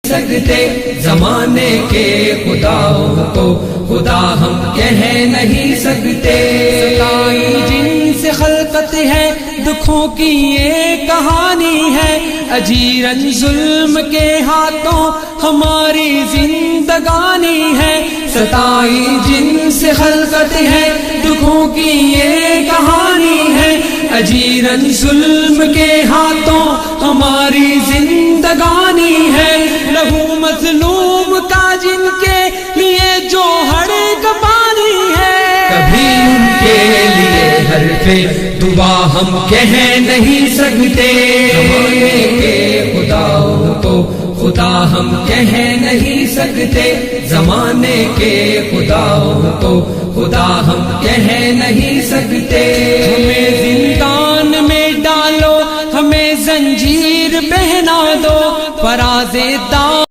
سکتے، زمانے کے خداؤں کو خدا ہم کہہ نہیں سکتے۔ ستائی جن سے خلقت ہے، دکھوں کی یہ کہانی ہے، اجیرن ظلم کے ہاتھوں ہماری زندگانی ہے۔ ستائی جن سے خلقت ہے، دکھوں کی یہ کہانی ہے، اجیرن ظلم کے ہاتھوں ہماری زندگانی ہے۔ لہو مظلوم کا جن کے لیے جو ہر کا پانی ہے، کبھی ان کے لیے حرف دعا ہم کہہ نہیں سکتے۔ زمانے کے خداؤں کو خدا ہم کہہ نہیں سکتے، زمانے کے خداؤں کو خدا ہم کہہ نہیں سکتے۔ ہمیں زندان میں ڈالو، ہمیں زنجیر پہنا دو، فراز دار